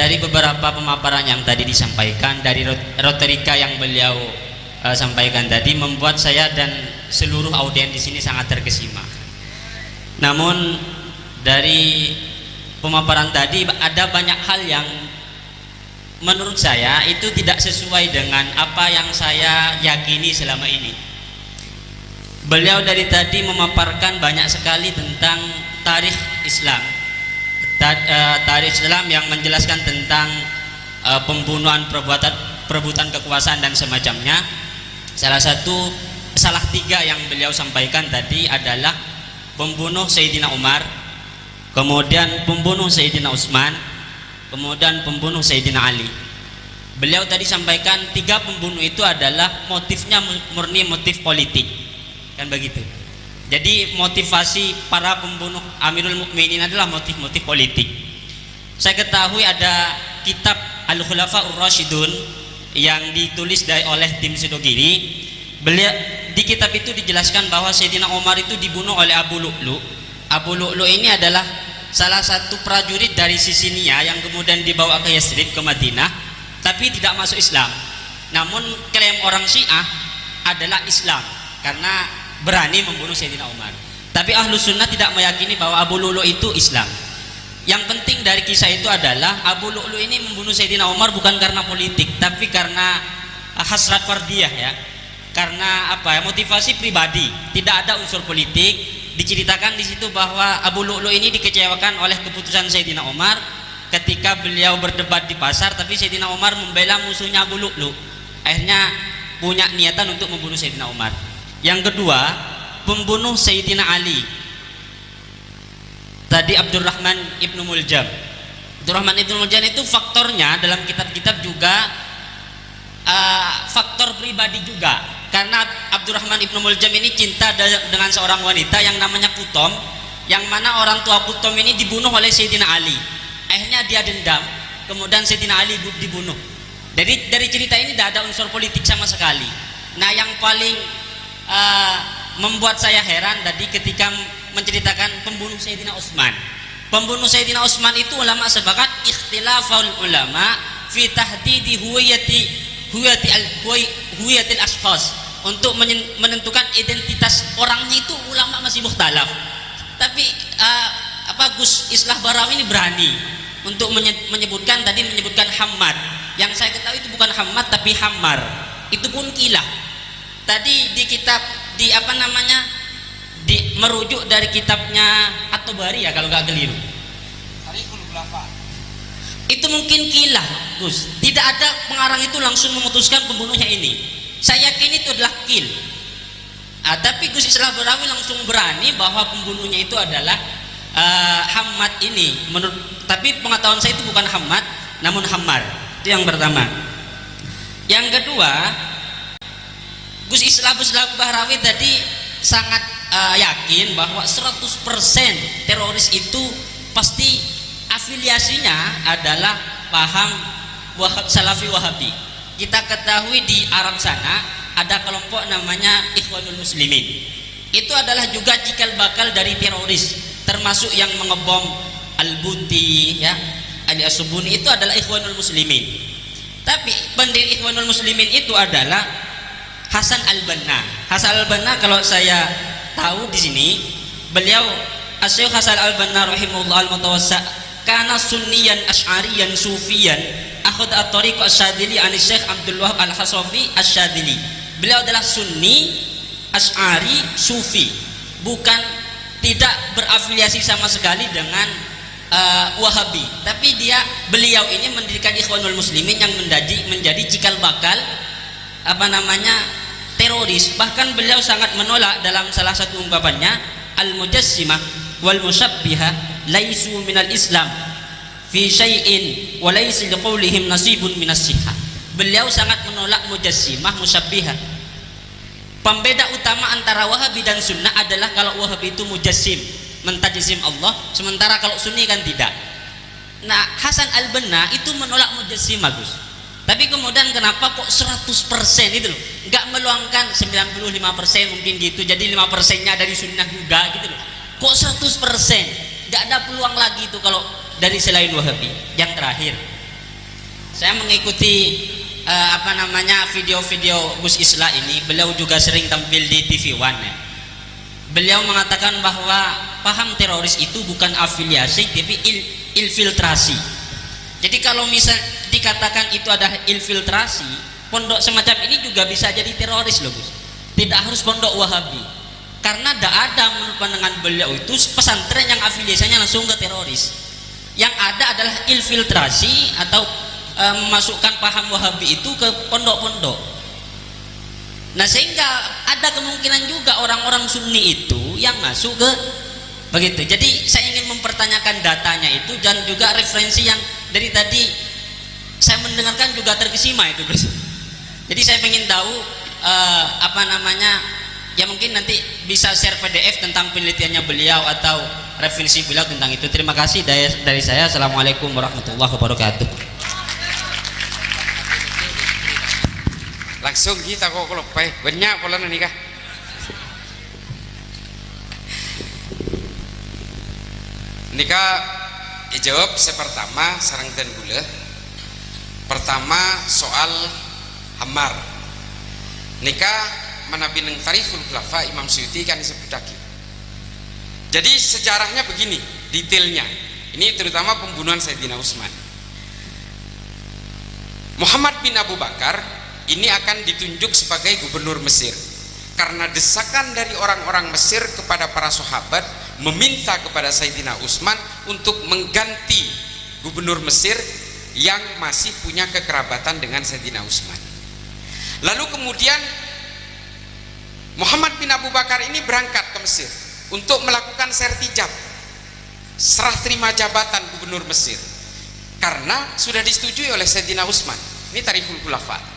dari beberapa pemaparan yang tadi disampaikan, dari retorika yang beliau sampaikan tadi, membuat saya dan seluruh audiens di sini sangat terkesima. Namun dari pemaparan tadi ada banyak hal yang menurut saya itu tidak sesuai dengan apa yang saya yakini selama ini. Beliau dari tadi memaparkan banyak sekali tentang tarikh Islam, tarikh Islam yang menjelaskan tentang pembunuhan, perebutan kekuasaan dan semacamnya. Salah tiga yang beliau sampaikan tadi adalah pembunuh Sayyidina Umar, kemudian pembunuh Sayyidina Utsman, kemudian pembunuh Sayyidina Ali. Beliau tadi sampaikan tiga pembunuh itu adalah motifnya murni motif politik, kan begitu. Jadi motivasi para pembunuh Amirul Mukminin adalah motif-motif politik. Saya ketahui ada kitab Al-Khulafaur Rasyidun yang ditulis oleh Tim Sidogiri. Beliau di kitab itu dijelaskan bahwa Sayyidina Umar itu dibunuh oleh Abu Lu'lu'. Abu Lu'lu' ini adalah salah satu prajurit dari Sisinia yang kemudian dibawa ke Yathrib, ke Madinah, tapi tidak masuk Islam. Namun klaim orang Syiah adalah Islam karena berani membunuh Sayyidina Umar. Tapi Ahlu Sunnah tidak meyakini bahwa Abu Lu'lu' itu Islam. Yang penting dari kisah itu adalah Abu Lu'lu' ini membunuh Sayyidina Umar bukan karena politik, tapi karena hasrat fardiyah, ya. Karena apa? Motivasi pribadi, tidak ada unsur politik. Diceritakan di situ bahwa Abu Lu'lu' ini dikecewakan oleh keputusan Sayyidina Umar ketika beliau berdebat di pasar, tapi Sayyidina Umar membela musuhnya Abu Lu'lu'. Akhirnya punya niatan untuk membunuh Sayyidina Umar. Yang kedua, pembunuh Sayyidina Ali. Tadi Abdurrahman ibnu Muljam. Abdurrahman ibnu Muljam itu faktornya dalam kitab-kitab juga faktor pribadi juga. Karena Abdurrahman ibnu Muljam ini cinta dengan seorang wanita yang namanya Kutom, yang mana orang tua Kutom ini dibunuh oleh Sayyidina Ali. Akhirnya dia dendam, kemudian Sayyidina Ali dibunuh. Dari cerita ini tidak ada unsur politik sama sekali. Nah, yang paling membuat saya heran tadi ketika menceritakan pembunuh Sayyidina Utsman. Pembunuh Sayyidina Utsman itu ulama sepakat ikhtilaful ulama fi tahdidi huwiyatil ashkhas. Untuk menentukan identitas orangnya itu ulama masih mukhtalaf. Tapi Gus Islah Barawi ini berani untuk menyebutkan Hammad. Yang saya ketahui itu bukan Hammad tapi Hammar. Itu pun kilah. Tadi di kitab merujuk dari kitabnya At-Tabari, ya kalau nggak keliru. Itu mungkin kilah, Gus. Tidak ada pengarang itu langsung memutuskan pembunuhnya ini. Saya yakin itu adalah kil. Tapi Gus Islah Barawi langsung berani bahwa pembunuhnya itu adalah Hammad ini. Tapi pengetahuan saya itu bukan Hammad, namun Hammar. Itu yang pertama. Yang kedua, Gus Islah Barawi tadi sangat yakin bahwa 100% teroris itu pasti afiliasinya adalah paham Salafi Wahabi. Kita ketahui di Arab sana ada kelompok namanya Ikhwanul Muslimin. Itu adalah juga cikal bakal dari teroris, termasuk yang mengebom Al-Buti, ya, Ali As-Subuni, itu adalah Ikhwanul Muslimin. Tapi pendiri Ikhwanul Muslimin itu adalah Hasan Al-Banna. Hasan Al-Banna kalau saya tahu di sini, beliau Asy-Syaikh Hasan Al-Banna rahimahullah al-mutawassa kana sunniyan asy'ariyan sufiyan akhadha at-tariq asy-Syadzili an Syekh Abdul Wahab Al-Hasafi asy-Syadzili. Beliau adalah sunni asy'ari sufi, bukan tidak berafiliasi sama sekali dengan Wahabi, tapi beliau ini mendirikan Ikhwanul Muslimin yang menjadi cikal bakal teroris. Bahkan beliau sangat menolak dalam salah satu ungkapannya, al-mujassimah wal musyabbihah laisu minal Islam fi syai'in wa laisa liqaulihim nasibun minas sihah. Beliau sangat menolak mujassimah, musyabbihah. Pembeda utama antara Wahabi dan Sunnah adalah kalau Wahabi itu mujassim, mentajsim Allah, sementara kalau Sunni kan tidak. Nah, Hasan Al-Banna itu menolak mujassimah, Gus. Tapi kemudian kenapa kok 100% itu loh, nggak meluangkan 95% mungkin gitu, jadi 5%-nya dari Sunnah juga gitu loh. Kok 100%? Nggak ada peluang lagi itu kalau dari selain Wahabi. Yang terakhir, Saya mengikuti video-video Gus Islah ini. Beliau juga sering tampil di TV One ya. Beliau mengatakan bahwa paham teroris itu bukan afiliasi tapi infiltrasi. Jadi kalau misal dikatakan itu adalah infiltrasi, pondok semacam ini juga bisa jadi teroris loh Gus. Tidak harus pondok Wahabi, karena tidak ada menurut pandangan beliau itu pesantren yang afiliasinya langsung ke teroris. Yang ada adalah infiltrasi atau memasukkan paham Wahabi itu ke pondok-pondok. Nah, sehingga ada kemungkinan juga orang-orang Sunni itu yang masuk ke begitu. Jadi saya ingin mempertanyakan datanya itu dan juga referensi yang dari tadi saya mendengarkan juga terkesima itu Gus. Jadi saya ingin tahu ya mungkin nanti bisa share PDF tentang penelitiannya beliau atau referensi beliau tentang itu. Terima kasih dari saya. Assalamualaikum warahmatullahi wabarakatuh. Langsung kita kok lepai banyak pola nikah. Nikah jawab sepertama sarang dan gula. Pertama soal hamar. Nikah manabi neng Tarikhul Khulafa Imam Suyuti kan disebut lagi. Jadi sejarahnya begini detailnya. Ini terutama pembunuhan Sayyidina Utsman. Muhammad bin Abu Bakar ini akan ditunjuk sebagai gubernur Mesir karena desakan dari orang-orang Mesir kepada para sahabat meminta kepada Sayyidina Utsman untuk mengganti gubernur Mesir yang masih punya kekerabatan dengan Sayyidina Utsman. Lalu kemudian Muhammad bin Abu Bakar ini berangkat ke Mesir untuk melakukan sertijab, serah terima jabatan gubernur Mesir, karena sudah disetujui oleh Sayyidina Utsman. Ini Tarikhul Khulafa.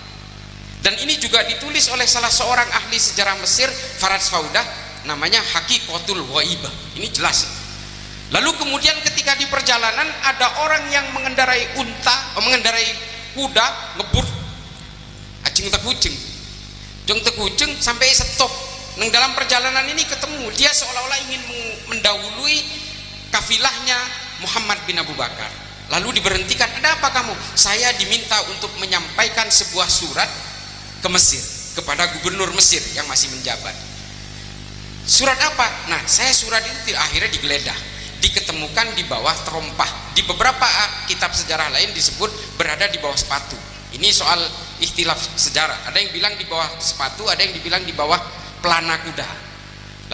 Dan ini juga ditulis oleh salah seorang ahli sejarah Mesir, Faraj Faudah, namanya Haqiqatul Ghaibah. Ini jelas. Lalu kemudian ketika di perjalanan ada orang yang mengendarai mengendarai kuda ngebut acing tekucing jong tekucing sampai stop. Neng dalam perjalanan ini ketemu dia seolah-olah ingin mendahului kafilahnya Muhammad bin Abu Bakar. Lalu diberhentikan. Ada apa kamu? Saya diminta untuk menyampaikan sebuah surat ke Mesir kepada gubernur Mesir yang masih menjabat. Surat apa? Nah, saya surat itu akhirnya digeledah, diketemukan di bawah terompah. Di beberapa kitab sejarah lain disebut berada di bawah sepatu. Ini soal ikhtilaf sejarah. Ada yang bilang di bawah sepatu, ada yang dibilang di bawah pelana kuda.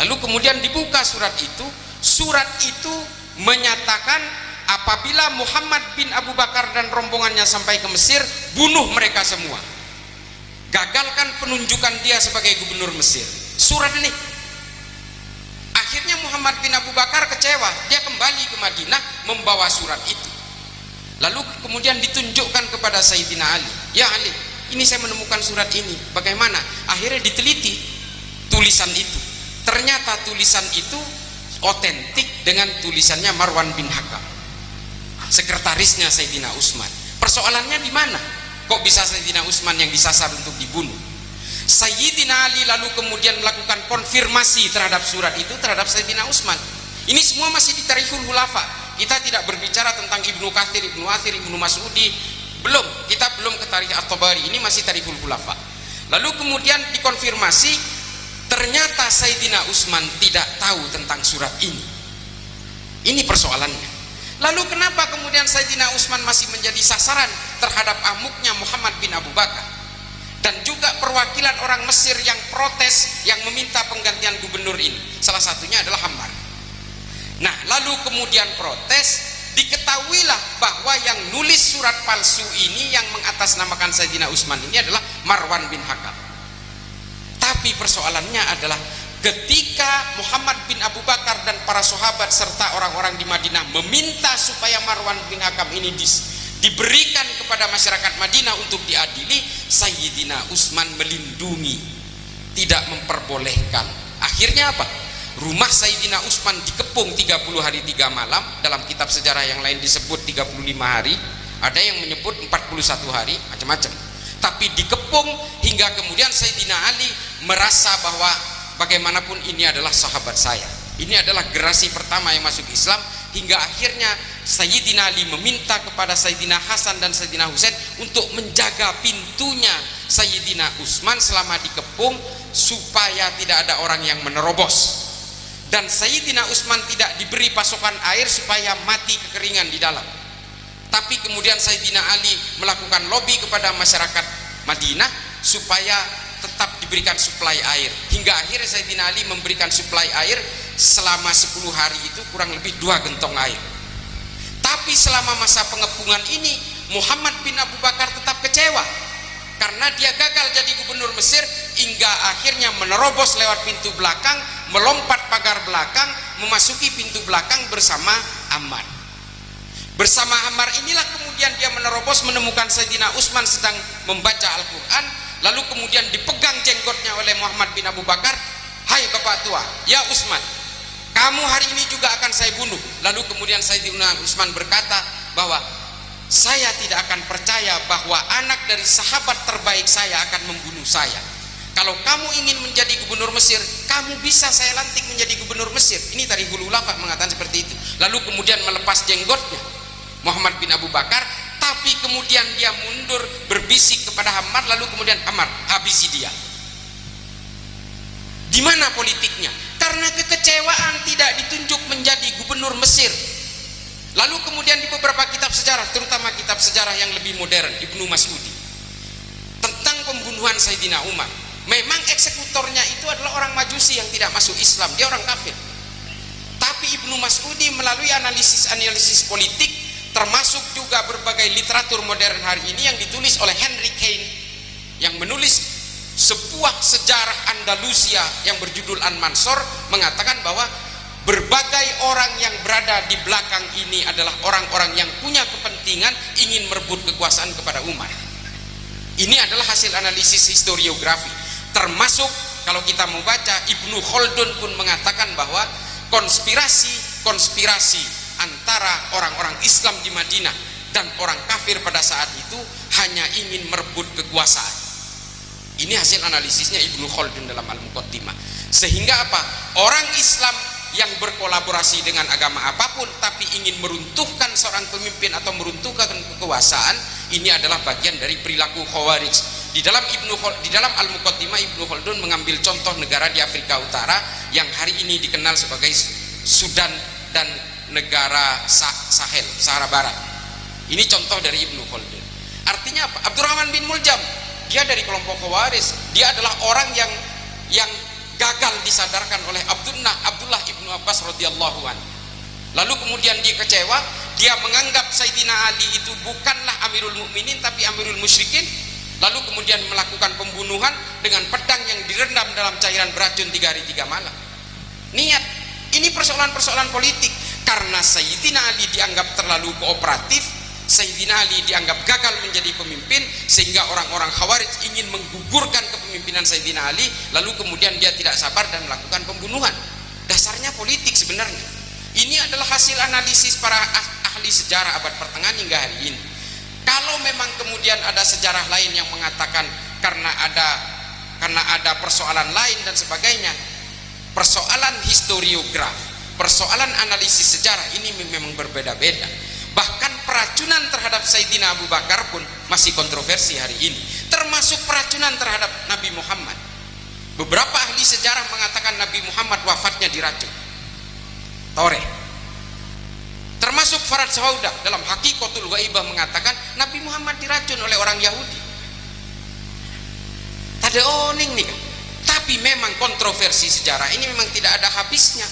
Lalu kemudian dibuka surat itu. Surat itu menyatakan apabila Muhammad bin Abu Bakar dan rombongannya sampai ke Mesir, bunuh mereka semua. Gagalkan penunjukan dia sebagai gubernur Mesir. Surat ini. Akhirnya Muhammad bin Abu Bakar kecewa. Dia kembali ke Madinah membawa surat itu. Lalu kemudian ditunjukkan kepada Sayyidina Ali. Ya Ali, ini saya menemukan surat ini. Bagaimana? Akhirnya diteliti tulisan itu. Ternyata tulisan itu otentik dengan tulisannya Marwan bin Hakam, sekretarisnya Sayyidina Utsman. Persoalannya di mana? Kok bisa Sayyidina Utsman yang disasar untuk dibunuh? Sayyidina Ali lalu kemudian melakukan konfirmasi terhadap surat itu terhadap Sayyidina Utsman. Ini semua masih di Tarikhul Khulafa. Kita tidak berbicara tentang Ibnu Katsir, Ibnu Athir, Ibnu Mas'udi. Belum, kita belum ke Tarikh At-Tabari. Ini masih Tarikhul Khulafa. Lalu kemudian dikonfirmasi, ternyata Sayyidina Utsman tidak tahu tentang surat ini. Ini persoalannya. Lalu kenapa kemudian Sayyidina Utsman masih menjadi sasaran terhadap amuknya Muhammad bin Abu Bakar? Dan juga perwakilan orang Mesir yang protes, yang meminta penggantian gubernur ini. Salah satunya adalah Hammar. Nah, lalu kemudian protes, diketahuilah bahwa yang nulis surat palsu ini, yang mengatasnamakan Sayyidina Utsman ini adalah Marwan bin Hakam. Tapi persoalannya adalah ketika Muhammad bin Abu Bakar dan para sahabat serta orang-orang di Madinah meminta supaya Marwan bin Hakam ini diberikan kepada masyarakat Madinah untuk diadili, Sayyidina Utsman melindungi, tidak memperbolehkan. Akhirnya apa? Rumah Sayyidina Utsman dikepung 30 hari 3 malam. Dalam kitab sejarah yang lain disebut 35 hari, ada yang menyebut 41 hari, macam-macam. Tapi dikepung hingga kemudian Sayyidina Ali merasa bahwa bagaimanapun ini adalah sahabat saya, ini adalah generasi pertama yang masuk Islam, hingga akhirnya Sayyidina Ali meminta kepada Sayyidina Hasan dan Sayyidina Husain untuk menjaga pintunya Sayyidina Utsman selama dikepung supaya tidak ada orang yang menerobos, dan Sayyidina Utsman tidak diberi pasokan air supaya mati kekeringan di dalam. Tapi kemudian Sayyidina Ali melakukan lobby kepada masyarakat Madinah supaya tetap diberikan suplai air, hingga akhirnya Sayyidina Ali memberikan suplai air selama 10 hari itu kurang lebih 2 gentong air. Tapi selama masa pengepungan ini Muhammad bin Abu Bakar tetap kecewa karena dia gagal jadi gubernur Mesir, hingga akhirnya menerobos lewat pintu belakang, melompat pagar belakang, memasuki pintu belakang bersama Ammar. Bersama Ammar inilah kemudian dia menerobos, menemukan Sayyidina Utsman sedang membaca Al-Quran, lalu kemudian dipegang jenggotnya oleh Muhammad bin Abu Bakar. Hai bapak tua, ya Utsman, kamu hari ini juga akan saya bunuh. Lalu kemudian Sayyidina Utsman berkata bahwa saya tidak akan percaya bahwa anak dari sahabat terbaik saya akan membunuh saya. Kalau kamu ingin menjadi gubernur Mesir, kamu bisa saya lantik menjadi gubernur Mesir. Ini Tarikhul Khulafa mengatakan seperti itu. Lalu kemudian melepas jenggotnya Muhammad bin Abu Bakar, tapi kemudian dia mundur berbisik kepada Ammar, lalu kemudian Ammar, habisi dia. Di mana politiknya? Karena kekecewaan tidak ditunjuk menjadi gubernur Mesir. Lalu kemudian di beberapa kitab sejarah, terutama kitab sejarah yang lebih modern, Ibnu Mas'udi, tentang pembunuhan Sayyidina Umar, memang eksekutornya itu adalah orang Majusi yang tidak masuk Islam, dia orang kafir. Tapi Ibnu Mas'udi melalui analisis politik, termasuk juga berbagai literatur modern hari ini yang ditulis oleh Henry Kane, yang menulis sebuah sejarah Andalusia yang berjudul An-Mansur, mengatakan bahwa berbagai orang yang berada di belakang ini adalah orang-orang yang punya kepentingan ingin merebut kekuasaan kepada Umar. Ini adalah hasil analisis historiografi, termasuk kalau kita membaca Ibnu Khaldun pun mengatakan bahwa konspirasi antara orang-orang Islam di Madinah dan orang kafir pada saat itu hanya ingin merebut kekuasaan. Ini hasil analisisnya Ibnu Khaldun dalam Al-Muqaddimah. Sehingga apa? Orang Islam yang berkolaborasi dengan agama apapun tapi ingin meruntuhkan seorang pemimpin atau meruntuhkan kekuasaan, ini adalah bagian dari perilaku Khawarij. Di dalam Al-Muqaddimah, Ibnu Khaldun mengambil contoh negara di Afrika Utara yang hari ini dikenal sebagai Sudan dan negara Sahel, Sahara Barat. Ini contoh dari Ibnu Khaldun. Artinya apa? Abdurrahman bin Muljam, dia dari kelompok Khawarij. Dia adalah orang yang gagal disadarkan oleh Abdullah ibnu Abbas radhiyallahu anhu. Lalu kemudian dia kecewa, dia menganggap Sayyidina Ali itu bukanlah Amirul Mukminin tapi Amirul Musyrikin. Lalu kemudian melakukan pembunuhan dengan pedang yang direndam dalam cairan beracun 3 hari 3 malam. Niat, ini persoalan-persoalan politik. Karena Sayyidina Ali dianggap terlalu kooperatif, Sayyidina Ali dianggap gagal menjadi pemimpin, sehingga orang-orang Khawarij ingin menggugurkan kepemimpinan Sayyidina Ali, lalu kemudian dia tidak sabar dan melakukan pembunuhan. Dasarnya politik sebenarnya. Ini adalah hasil analisis para ahli sejarah abad pertengahan hingga hari ini. Kalau memang kemudian ada sejarah lain yang mengatakan karena ada persoalan lain dan sebagainya, persoalan historiograf, persoalan analisis sejarah ini memang berbeda-beda. Bahkan peracunan terhadap Sayyidina Abu Bakar pun masih kontroversi hari ini, termasuk peracunan terhadap Nabi Muhammad. Beberapa ahli sejarah mengatakan Nabi Muhammad wafatnya diracun. Toreh, termasuk Farad Sauda dalam Hakikatul Ghaibah mengatakan Nabi Muhammad diracun oleh orang Yahudi. Tade oning nih kan. Tapi memang kontroversi sejarah ini memang tidak ada habisnya.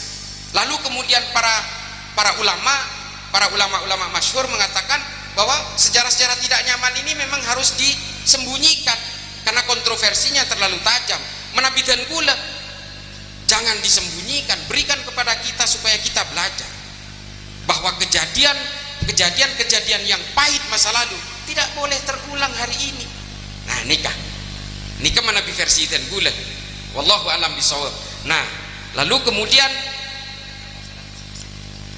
Lalu kemudian para ulama masyhur mengatakan bahwa sejarah-sejarah tidak nyaman ini memang harus disembunyikan karena kontroversinya terlalu tajam. Menabidan kula, jangan disembunyikan, berikan kepada kita supaya kita belajar bahwa kejadian yang pahit masa lalu tidak boleh terulang hari ini. Nah, nikah menabi versi dan gula. Wallahu alam bisawab. Nah, lalu kemudian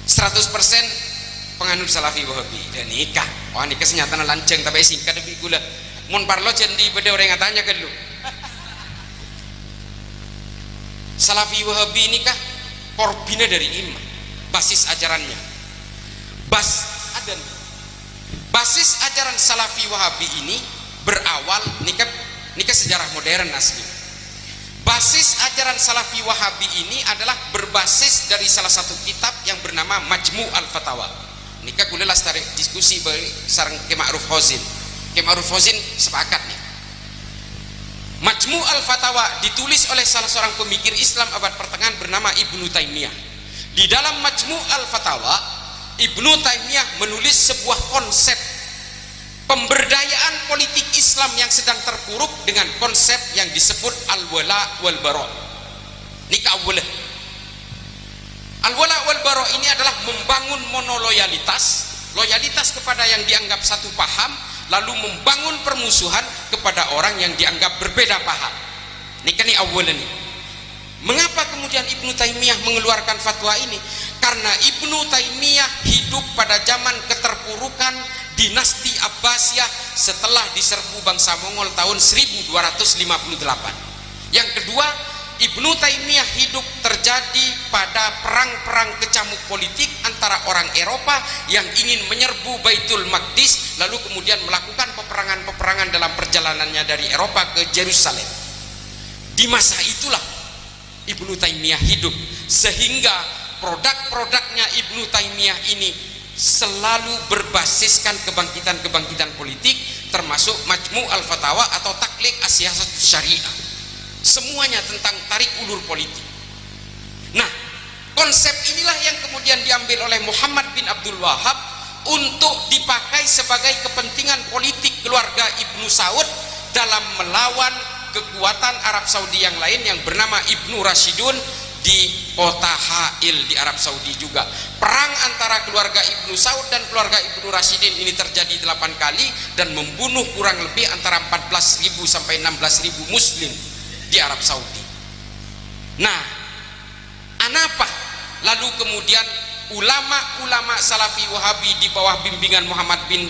100% penganut Salafi Wahabi dan nikah. Wah, nikah senyatana lanceng tapi singkat tapi gula. Mun parlo cendi beda orang yang tanya ke lu. Salafi Wahabi nikah korbina dari iman, basis ajarannya. ada nih. Basis ajaran Salafi Wahabi ini berawal nikah sejarah modern asli. Basis ajaran Salafi Wahabi ini adalah berbasis dari salah satu kitab yang bernama Majmu' al-Fatawa. Nikah kuliah tarik diskusi sareng Ki Ma'ruf Hozin. Ki Ma'ruf Hozin sepakat nih. Majmu' al-Fatawa ditulis oleh salah seorang pemikir Islam abad pertengahan bernama Ibnu Taimiyah. Di dalam Majmu' al-Fatawa, Ibnu Taimiyah menulis sebuah konsep pemberdayaan politik Islam yang sedang terpuruk dengan konsep yang disebut al-wala wal bara. Nikah awal. Al-wala wal bara ini adalah membangun loyalitas kepada yang dianggap satu paham, lalu membangun permusuhan kepada orang yang dianggap berbeda paham. Nikah ini awal ini. Mengapa kemudian Ibnu Taimiyah mengeluarkan fatwa ini? Karena Ibnu Taimiyah hidup pada zaman keterpurukan dinasti Abbasiyah setelah diserbu bangsa Mongol tahun 1258. Yang kedua, Ibnu Taimiyah hidup terjadi pada perang-perang kecamuk politik antara orang Eropa yang ingin menyerbu Baitul Maqdis, lalu kemudian melakukan peperangan-peperangan dalam perjalanannya dari Eropa ke Yerusalem. Di masa itulah Ibnu Taimiyah hidup, sehingga produk-produknya Ibnu Taimiyah ini selalu berbasiskan kebangkitan-kebangkitan politik, termasuk Majmu' al-Fatawa atau Taklid as-Siyasatus Syariah. Semuanya tentang tarik ulur politik. Nah, konsep inilah yang kemudian diambil oleh Muhammad bin Abdul Wahab untuk dipakai sebagai kepentingan politik keluarga Ibnu Saud dalam melawan kekuatan Arab Saudi yang lain yang bernama Ibnu Rashidun di kota Ha'il di Arab Saudi juga. Perang antara keluarga Ibnu Saud dan keluarga Ibnu Rashidin ini terjadi 8 kali dan membunuh kurang lebih antara 14.000 sampai 16.000 muslim di Arab Saudi. Nah, anapa lalu kemudian ulama-ulama Salafi Wahabi di bawah bimbingan Muhammad bin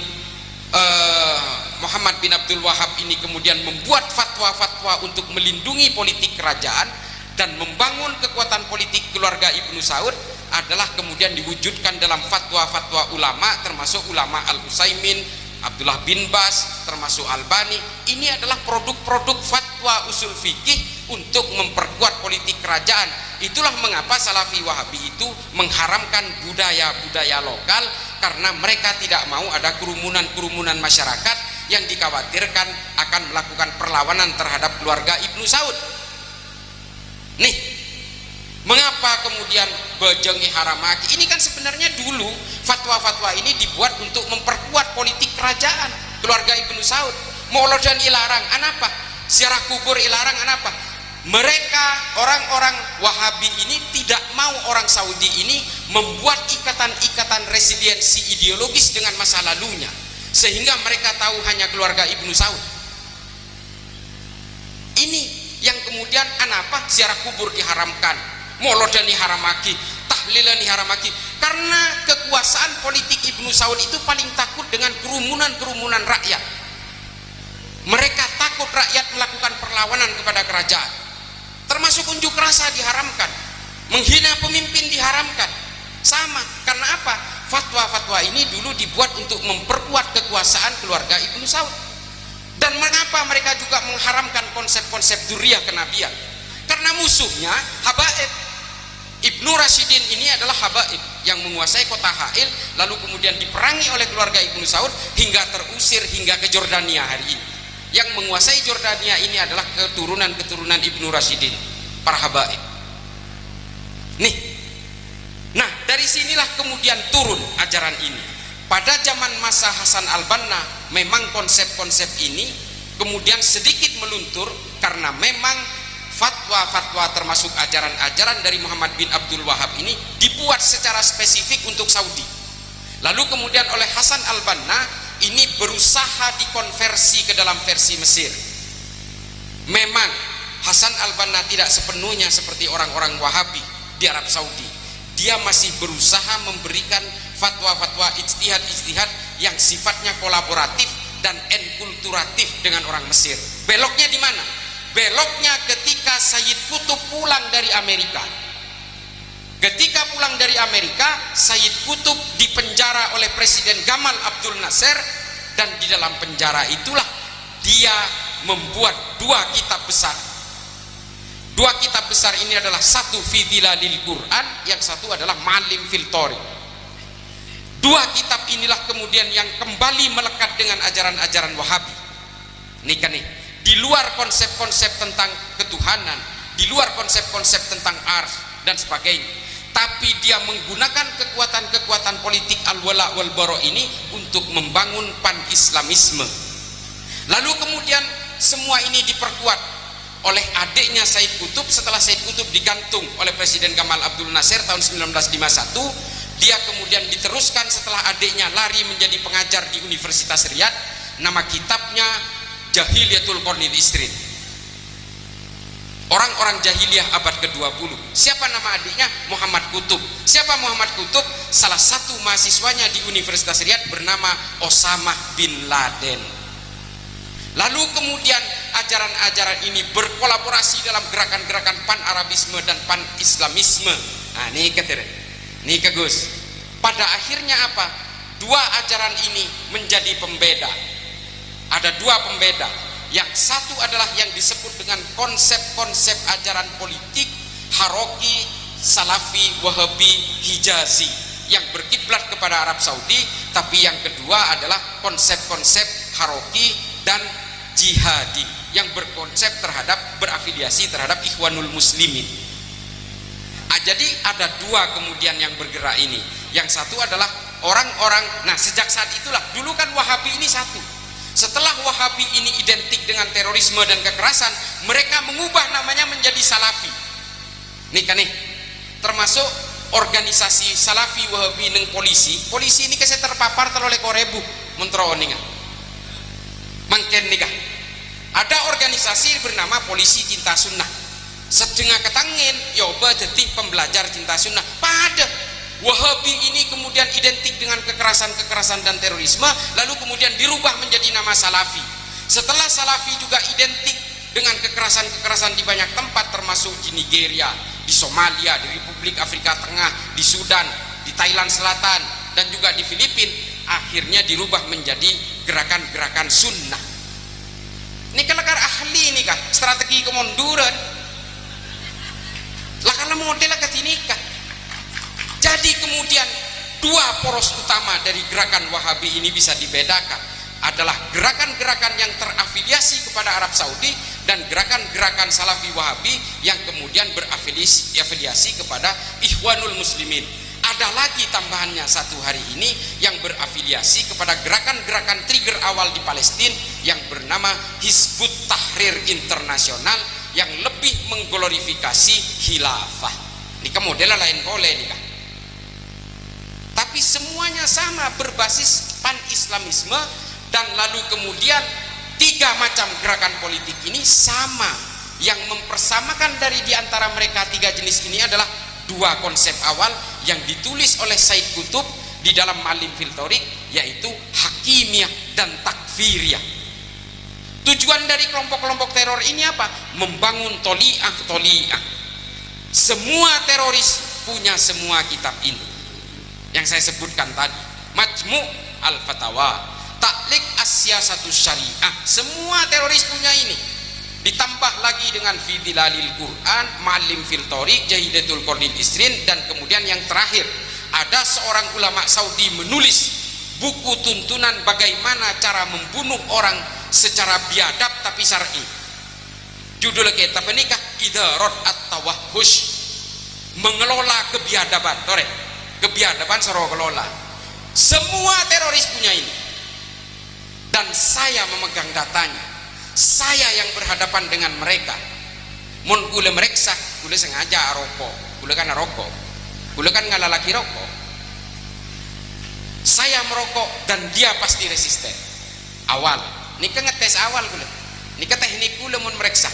Abdul Wahab ini kemudian membuat fatwa-fatwa untuk melindungi politik kerajaan dan membangun kekuatan politik keluarga Ibnu Saud adalah kemudian diwujudkan dalam fatwa-fatwa ulama, termasuk ulama Al-Utsaimin, Abdullah bin Bas, termasuk Albani. Ini adalah produk-produk fatwa usul fikih untuk memperkuat politik kerajaan. Itulah mengapa Salafi Wahabi itu mengharamkan budaya-budaya lokal, karena mereka tidak mau ada kerumunan-kerumunan masyarakat yang dikhawatirkan akan melakukan perlawanan terhadap keluarga Ibnu Saud. Nih, mengapa kemudian bejengi haramaki? Ini kan sebenarnya dulu fatwa-fatwa ini dibuat untuk memperkuat politik kerajaan keluarga Ibnu Saud. Maulodan ilarang, anapa? Ziarah kubur ilarang, anapa? Mereka orang-orang Wahabi ini tidak mau orang Saudi ini membuat ikatan-ikatan resiliensi ideologis dengan masa lalunya, sehingga mereka tahu hanya keluarga Ibnu Saud. Ini yang kemudian anapa ziarah kubur diharamkan, maulodan diharamaki, tahlilan diharamaki, karena kekuasaan politik Ibnu Saud itu paling takut dengan kerumunan-kerumunan rakyat. Mereka takut rakyat melakukan perlawanan kepada kerajaan, termasuk unjuk rasa diharamkan, menghina pemimpin diharamkan. Sama, karena apa? Fatwa-fatwa ini dulu dibuat untuk memperkuat kekuasaan keluarga Ibnu Saud. Dan mengapa mereka juga mengharamkan konsep-konsep dzurriyah kenabian? Karena musuhnya habaib. Ibnu Rashidin ini adalah habaib yang menguasai kota Ha'il, lalu kemudian diperangi oleh keluarga Ibnu Saud hingga terusir hingga ke Jordania hari ini. Yang menguasai Jordania ini adalah keturunan-keturunan Ibnu Rashidin, para habaib. Nih, nah dari sinilah kemudian turun ajaran ini. Pada zaman masa Hasan al-Banna memang konsep-konsep ini kemudian sedikit meluntur, karena memang fatwa-fatwa termasuk ajaran-ajaran dari Muhammad bin Abdul Wahab ini dibuat secara spesifik untuk Saudi. Lalu kemudian oleh Hasan al-Banna ini berusaha dikonversi ke dalam versi Mesir. Memang Hasan al-Banna tidak sepenuhnya seperti orang-orang Wahabi di Arab Saudi. Dia masih berusaha memberikan fatwa-fatwa ijtihad-ijtihad yang sifatnya kolaboratif dan enkulturatif dengan orang Mesir. Beloknya di mana? Beloknya ketika Sayyid Qutb pulang dari Amerika. Ketika pulang dari Amerika, Sayyid Qutb dipenjara oleh Presiden Gamal Abdul Nasser, dan di dalam penjara itulah dia membuat dua kitab besar. Dua kitab besar ini adalah satu fi Dhilalil Quran, yang satu adalah Ma'alim fil Thariq. Dua kitab inilah kemudian yang kembali melekat dengan ajaran-ajaran Wahabi. Nih kan nih, di luar konsep-konsep tentang ketuhanan, di luar konsep-konsep tentang ars dan sebagainya, tapi dia menggunakan kekuatan-kekuatan politik al-wala wal bara ini untuk membangun pan-islamisme. Lalu kemudian semua ini diperkuat oleh adiknya Sayyid Qutb. Setelah Sayyid Qutb digantung oleh Presiden Gamal Abdul Nasser tahun 1951, dia kemudian diteruskan setelah adiknya lari menjadi pengajar di Universitas Riyadh. Nama kitabnya Jahiliyatul Qarnil Isrin, orang-orang jahiliyah abad ke-20. Siapa nama adiknya? Muhammad Qutb. Siapa Muhammad Qutb? Salah satu mahasiswanya di Universitas Riyadh bernama Osama bin Laden. Lalu kemudian ajaran-ajaran ini berkolaborasi dalam gerakan-gerakan pan-Arabisme dan pan-Islamisme. Nah, ini ketemu. Nih ke Gus. Pada akhirnya apa? Dua ajaran ini menjadi pembeda. Ada dua pembeda. Yang satu adalah yang disebut dengan konsep-konsep ajaran politik Haroki, Salafi, Wahabi, Hijazi yang berkiblat kepada Arab Saudi. Tapi yang kedua adalah konsep-konsep Haroki dan Jihadi yang berkonsep terhadap, berafiliasi terhadap Ikhwanul Muslimin. Jadi ada dua kemudian yang bergerak ini. Yang satu adalah orang-orang, nah sejak saat itulah, dulu kan Wahabi ini satu. Setelah Wahabi ini identik dengan terorisme dan kekerasan, mereka mengubah namanya menjadi Salafi. Nih kan nih, termasuk organisasi Salafi Wahabi neng polisi ini kasih terpapar oleh korebu mentro ninga. Mangken nikah. Ada organisasi bernama Polisi Cinta Sunnah. Setengah ketangin, yoba jadi pembelajar cinta sunnah. Pada Wahabi ini kemudian identik dengan kekerasan-kekerasan dan terorisme, lalu kemudian dirubah menjadi nama Salafi. Setelah Salafi juga identik dengan kekerasan-kekerasan di banyak tempat, termasuk di Nigeria, di Somalia, di Republik Afrika Tengah, di Sudan, di Thailand Selatan, dan juga di Filipina, akhirnya dirubah menjadi gerakan-gerakan sunnah. Ini kelakar ahli ini kah? Strategi kemunduran. Lah kalau model ketinikah. Jadi kemudian dua poros utama dari gerakan Wahabi ini bisa dibedakan adalah gerakan-gerakan yang terafiliasi kepada Arab Saudi dan gerakan-gerakan Salafi Wahabi yang kemudian berafiliasi kepada Ikhwanul Muslimin. Ada lagi tambahannya satu hari ini yang berafiliasi kepada gerakan-gerakan trigger awal di Palestina yang bernama Hizbut Tahrir Internasional yang lebih mengglorifikasi khilafah. Ini modelnya lain boleh nih kak. Tapi semuanya sama, berbasis pan-islamisme, dan lalu kemudian tiga macam gerakan politik ini sama. Yang mempersamakan dari diantara mereka tiga jenis ini adalah dua konsep awal yang ditulis oleh Sayyid Qutb di dalam Ma'alim fil Thariq, yaitu hakimiyah dan takfiriyah. Tujuan dari kelompok-kelompok teror ini apa? Membangun toli'ah. Semua teroris punya semua kitab ini yang saya sebutkan tadi, Majmu' al-Fatawa, Ta'liq as-Siyasatus Syariah. Semua teroris punya ini. Ditambah lagi dengan fi Dhilalil Quran, Ma'alim fil Thariq, Jahiliyatul Qarnil Isrin, dan kemudian yang terakhir ada seorang ulama Saudi menulis buku tuntunan bagaimana cara membunuh orang secara biadab tapi syar'i. Judul kitab ini kah Idarat at-Tawahhush, mengelola kebiadaban. Kebiadaban soro kelola. Semua teroris punya ini. Dan saya memegang datanya. Saya yang berhadapan dengan mereka. Mun kule mereksa, kule sengaja rokok. Kule kan rokok. Kule kan ngalalaki rokok. Saya merokok dan dia pasti resisten. Awal. Ini kan ngetes awal kule. Ini ke teknik kule mun mereksa.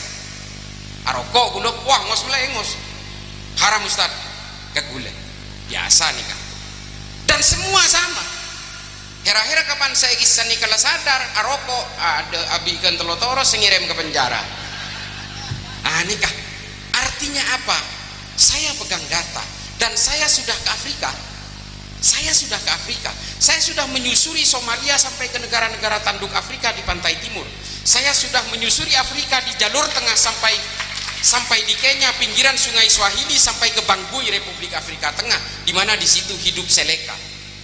Arokok kule, wah ngos melengos. Haram ustad ke kule. Biasa nih kan. Dan semua sama. Hera-hera kapan saya kisah nih kalau sadar arokok ada abikan telotoro sengirim ke penjara. Nikah. Artinya apa? Saya pegang data Dan saya sudah ke Afrika. Saya sudah menyusuri Somalia sampai ke negara-negara tanduk Afrika di pantai timur. Saya sudah menyusuri Afrika di jalur tengah sampai di Kenya, pinggiran Sungai Swahili, sampai ke Bangui, Republik Afrika Tengah, di mana di situ hidup Seleka,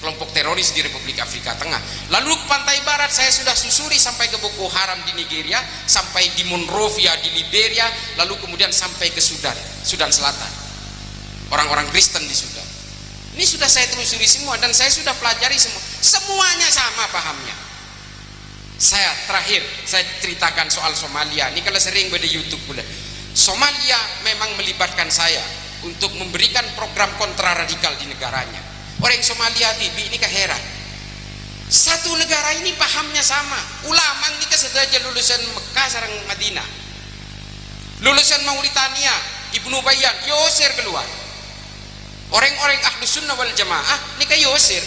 kelompok teroris di Republik Afrika Tengah. Lalu ke pantai barat saya sudah susuri sampai ke Boko Haram di Nigeria, sampai di Monrovia di Liberia, lalu kemudian sampai ke Sudan Selatan, orang-orang Kristen di Sudan. Ini sudah saya telusuri semua dan saya sudah pelajari semua. Semuanya sama pahamnya. Saya ceritakan soal Somalia. Ini kalau sering pada YouTube pula. Somalia memang melibatkan saya untuk memberikan program kontra radikal di negaranya. Orang Somalia tibi ini heran. Satu negara ini pahamnya sama. Ulama ini saja lulusan Mekah sareng Madinah. Lulusan Mauritania, Ibnu Bayyan, Yosir keluar. Orang-orang Ahlus Sunnah wal Jamaah ini Yosir.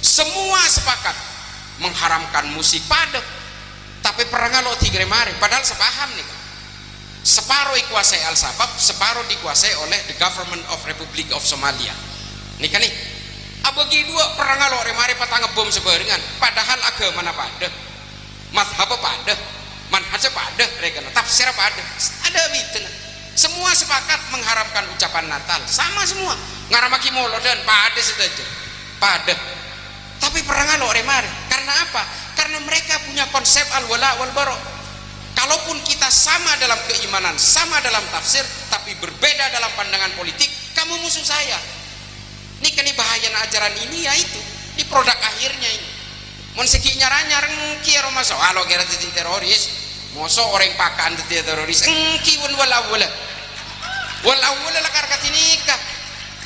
Semua sepakat mengharamkan musik pada. Tapi perang lo tigre mare, padahal sepaham nih. Separuh dikuasai Al-Sabab, separuh dikuasai oleh the government of Republic of Somalia. Nih kan nih, abagi dua perang lo remare patang bom sebarengan. Padahal agama mana pada, mazhab pada, manhaj pada, mereka tafsir pada, ada gitu. Semua sepakat mengharamkan ucapan Natal, sama semua. Ngaramaki molodan pada saja, pada. Tapi perang lo remare, karena apa? Karena mereka punya konsep al-wala wal bara. Kalaupun kita sama dalam keimanan, sama dalam tafsir, tapi berbeda dalam pandangan politik, kamu musuh saya. Ini kan bahaya ajaran ini, ya itu. Ini produk akhirnya ini. Monseki nyarang kira masa alo kira titik teroris, moso orang pakan titik teroris. Engki wala lakar katinika.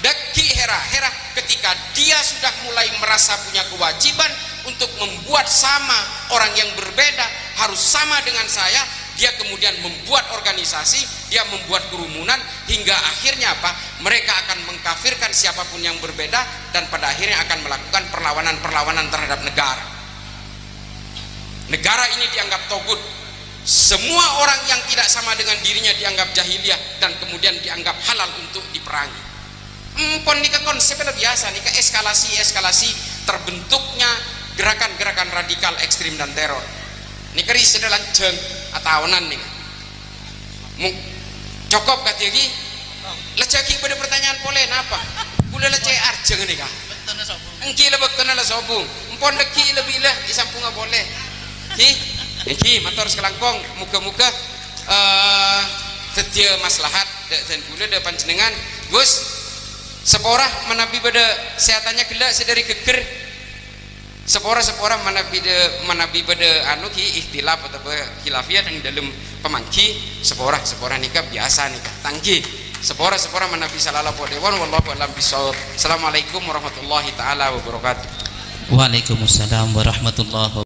Daki hera ketika dia sudah mulai merasa punya kewajiban untuk membuat sama orang yang berbeda, harus sama dengan saya, dia kemudian membuat organisasi, dia membuat kerumunan, hingga akhirnya apa? Mereka akan mengkafirkan siapapun yang berbeda dan pada akhirnya akan melakukan perlawanan terhadap negara. Negara ini dianggap togut. Semua orang yang tidak sama dengan dirinya dianggap jahiliyah dan kemudian dianggap halal untuk diperangi. Nika konsepnya biasa, nika eskalasi terbentuknya gerakan-gerakan radikal ekstrim dan teror. Nika sudah lanceng atahunan nih. Cukup katanya lecaki pada pertanyaan boleh napa? Boleh lecek arjeng nih kah? Engki lebek kenal sobung. Empon deki lebih lah isampung nggak boleh. Engki motor sekelangkong muka-muka setia maslahat dan gula depan jenengan Gus. Seporah menabi pada sehatannya gelak sedari geger. Seporah menabi pada anu ki ikhtilaf atau khilafiyah yang dalam pemangki seporah nikah biasa nikah tangki seporah menabi sallallahu alaihi wallahu alam bisawab. Assalamualaikum warahmatullahi taala wabarakatuh. Waalaikumsalam warahmatullahi wabarakatuh.